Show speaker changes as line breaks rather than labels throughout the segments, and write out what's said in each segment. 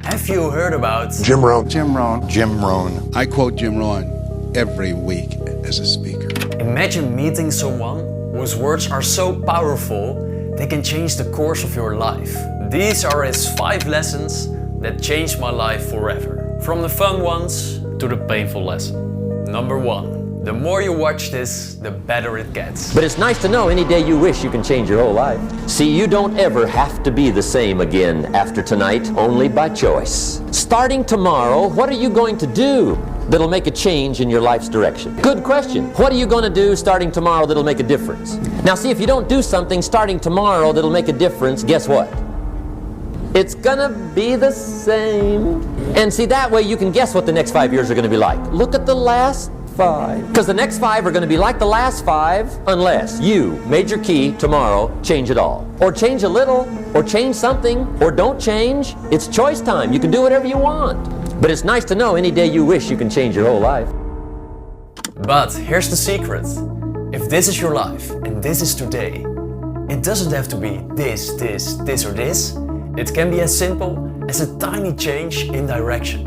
Have you heard about
Jim Rohn?
Jim Rohn.
I quote Jim Rohn every week as a speaker.
Imagine meeting someone whose words are so powerful they can change the course of your life. These are his 5 lessons that changed my life forever. From the fun ones to the painful lesson. Number 1. The more you watch this, the better it gets.
But it's nice to know any day you wish you can change your whole life. See, you don't ever have to be the same again after tonight, only by choice. Starting tomorrow, what are you going to do that'll make a change in your life's direction? Good question. What are you going to do starting tomorrow that'll make a difference? Now see, if you don't do something starting tomorrow that'll make a difference, guess what? It's gonna be the same. And see, that way you can guess what the next 5 years are gonna be like. Look at the last 5. Because the next 5 are gonna be like the last 5 unless you, major key, tomorrow, change it all. Or change a little, or change something, or don't change. It's choice time. You can do whatever you want. But it's nice to know any day you wish you can change your whole life.
But here's the secret. If this is your life, and this is today, it doesn't have to be this, or this. It can be as simple as a tiny change in direction.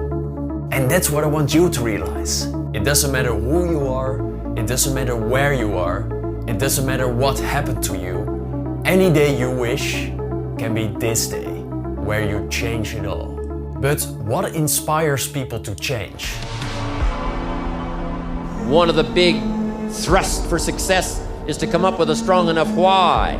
And that's what I want you to realize. It doesn't matter who you are, it doesn't matter where you are, it doesn't matter what happened to you. Any day you wish can be this day, where you change it all. But what inspires people to change?
One of the big thrusts for success is to come up with a strong enough why.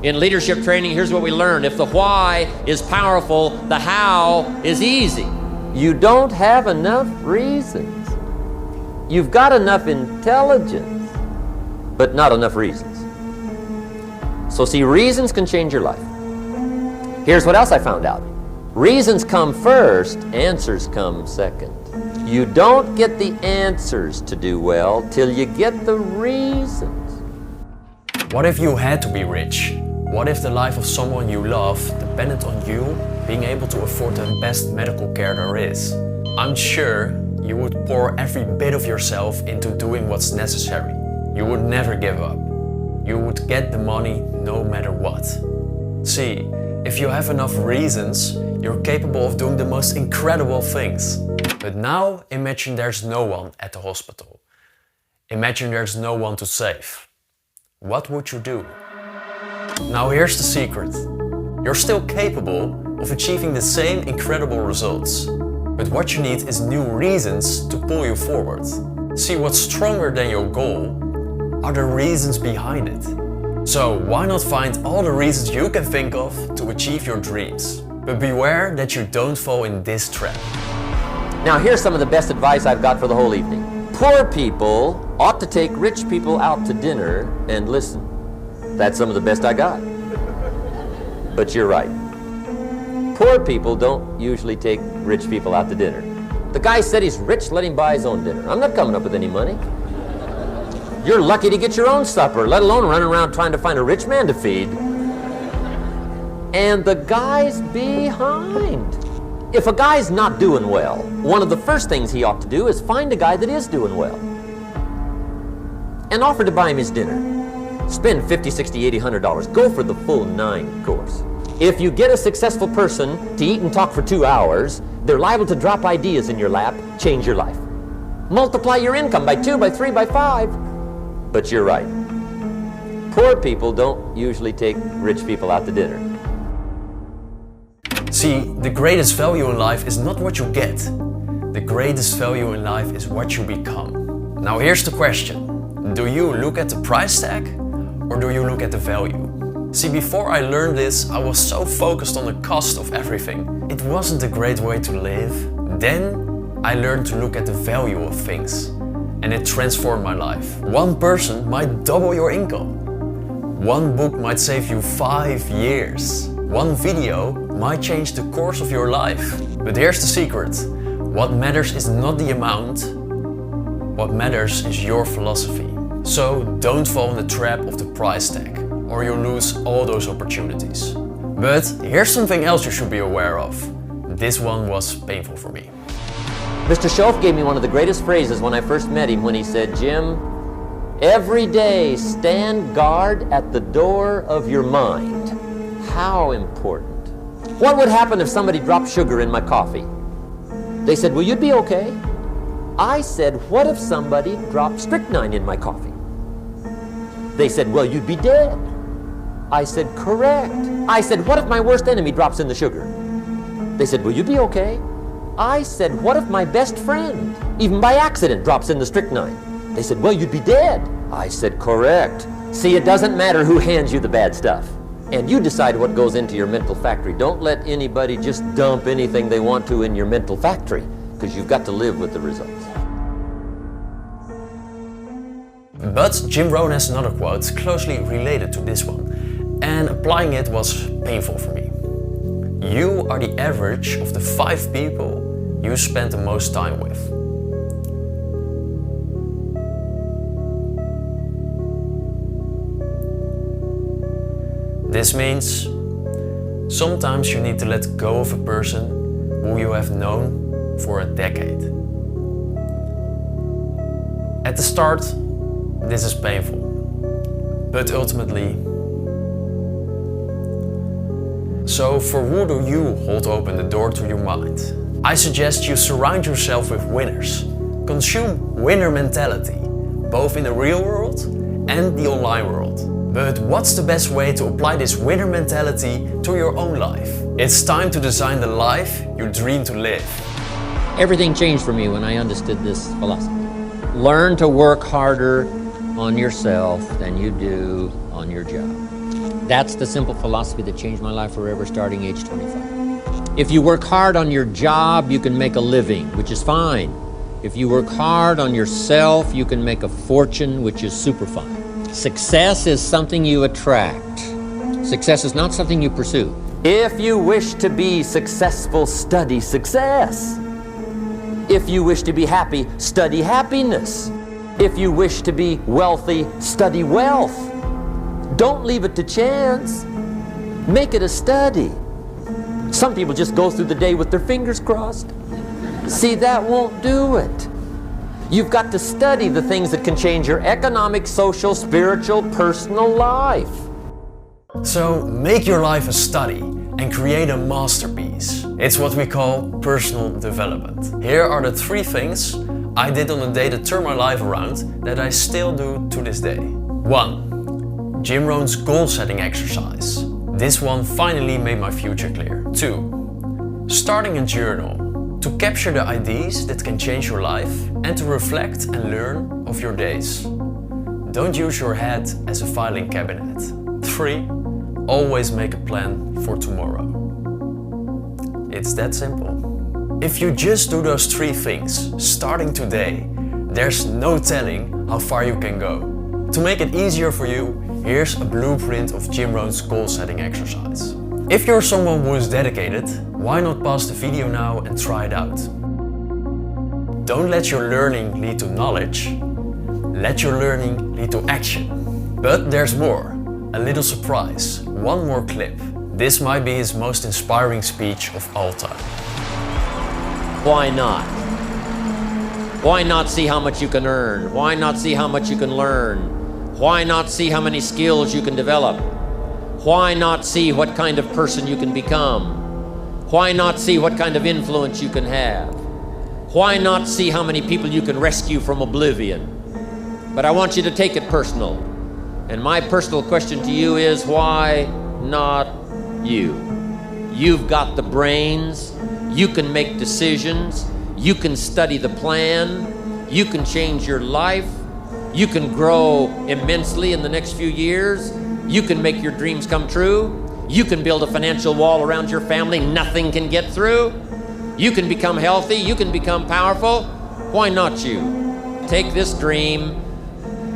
In leadership training, here's what we learned. If the why is powerful, the how is easy. You don't have enough reasons. You've got enough intelligence, but not enough reasons. So see, reasons can change your life. Here's what else I found out. Reasons come first, answers come second. You don't get the answers to do well till you get the reasons.
What if you had to be rich? What if the life of someone you love depended on you being able to afford the best medical care there is? I'm sure you would pour every bit of yourself into doing what's necessary. You would never give up. You would get the money no matter what. See, if you have enough reasons, you're capable of doing the most incredible things. But now imagine there's no one at the hospital. Imagine there's no one to save. What would you do? Now here's the secret. You're still capable of achieving the same incredible results. But what you need is new reasons to pull you forward. See, what's stronger than your goal are the reasons behind it. So why not find all the reasons you can think of to achieve your dreams? But beware that you don't fall in this trap.
Now here's some of the best advice I've got for the whole evening. Poor people ought to take rich people out to dinner and listen. That's some of the best I got. But you're right. Poor people don't usually take rich people out to dinner. The guy said he's rich, let him buy his own dinner. I'm not coming up with any money. You're lucky to get your own supper, let alone running around trying to find a rich man to feed. And the guy's behind. If a guy's not doing well, one of the first things he ought to do is find a guy that is doing well and offer to buy him his dinner. Spend $50, $60, $80, $100. Go for the full 9 course. If you get a successful person to eat and talk for 2 hours, they're liable to drop ideas in your lap, change your life. Multiply your income by 2, by 3, by 5. But you're right. Poor people don't usually take rich people out to dinner.
See, the greatest value in life is not what you get. The greatest value in life is what you become. Now here's the question. Do you look at the price tag or do you look at the value? See, before I learned this, I was so focused on the cost of everything. It wasn't a great way to live. Then I learned to look at the value of things. And it transformed my life. One person might double your income. One book might save you 5 years. One video might change the course of your life. But here's the secret. What matters is not the amount. What matters is your philosophy. So don't fall in the trap of the price tag, or you'll lose all those opportunities. But here's something else you should be aware of. This one was painful for me.
Mr. Schoaf gave me one of the greatest phrases when I first met him when he said, "Jim, every day stand guard at the door of your mind." How important. What would happen if somebody dropped sugar in my coffee? They said, well, you'd be okay. I said, what if somebody dropped strychnine in my coffee? They said, well, you'd be dead. I said, correct. I said, what if my worst enemy drops in the sugar? They said, well, you'd be okay. I said, what if my best friend, even by accident, drops in the strychnine? They said, well, you'd be dead. I said, correct. See, it doesn't matter who hands you the bad stuff. And you decide what goes into your mental factory. Don't let anybody just dump anything they want to in your mental factory, because you've got to live with the results.
But Jim Rohn has another quote closely related to this one, and applying it was painful for me. You are the average of the 5 people you spend the most time with. This means sometimes you need to let go of a person who you have known for a decade. At the start, this is painful, but ultimately. So for who do you hold open the door to your mind? I suggest you surround yourself with winners. Consume winner mentality, both in the real world and the online world. But what's the best way to apply this winner mentality to your own life? It's time to design the life you dream to live.
Everything changed for me when I understood this philosophy. Learn to work harder on yourself than you do on your job. That's the simple philosophy that changed my life forever starting age 25. If you work hard on your job, you can make a living, which is fine. If you work hard on yourself, you can make a fortune, which is super fine. Success is something you attract. Success is not something you pursue. If you wish to be successful, study success. If you wish to be happy, study happiness. If you wish to be wealthy, study wealth. Don't leave it to chance. Make it a study. Some people just go through the day with their fingers crossed. See, that won't do it. You've got to study the things that can change your economic, social, spiritual, personal life.
So make your life a study and create a masterpiece. It's what we call personal development. Here are the 3 things I did on a day to turn my life around that I still do to this day. 1. Jim Rohn's goal setting exercise. This one finally made my future clear. 2. Starting a journal to capture the ideas that can change your life and to reflect and learn of your days. Don't use your head as a filing cabinet. 3. Always make a plan for tomorrow. It's that simple. If you just do those 3 things, starting today, there's no telling how far you can go. To make it easier for you, here's a blueprint of Jim Rohn's goal setting exercise. If you're someone who is dedicated, why not pause the video now and try it out? Don't let your learning lead to knowledge. Let your learning lead to action. But there's more. A little surprise. One more clip. This might be his most inspiring speech of all time.
Why not? Why not see how much you can earn? Why not see how much you can learn? Why not see how many skills you can develop? Why not see what kind of person you can become? Why not see what kind of influence you can have? Why not see how many people you can rescue from oblivion? But I want you to take it personal. And my personal question to you is, why not you? You've got the brains, you can make decisions, you can study the plan, you can change your life, you can grow immensely in the next few years, you can make your dreams come true, you can build a financial wall around your family nothing can get through, you can become healthy, you can become powerful. Why not you? Take this dream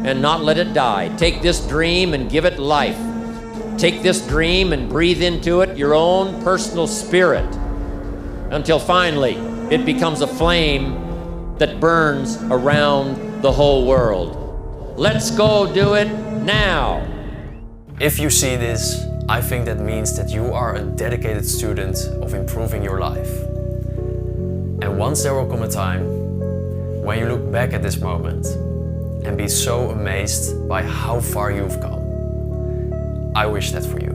and not let it die. Take this dream and give it life. Take this dream and breathe into it your own personal spirit until finally it becomes a flame that burns around the whole world. Let's go do it now.
If you see this, I think that means that you are a dedicated student of improving your life. And once there will come a time when you look back at this moment and be so amazed by how far you've come. I wish that for you.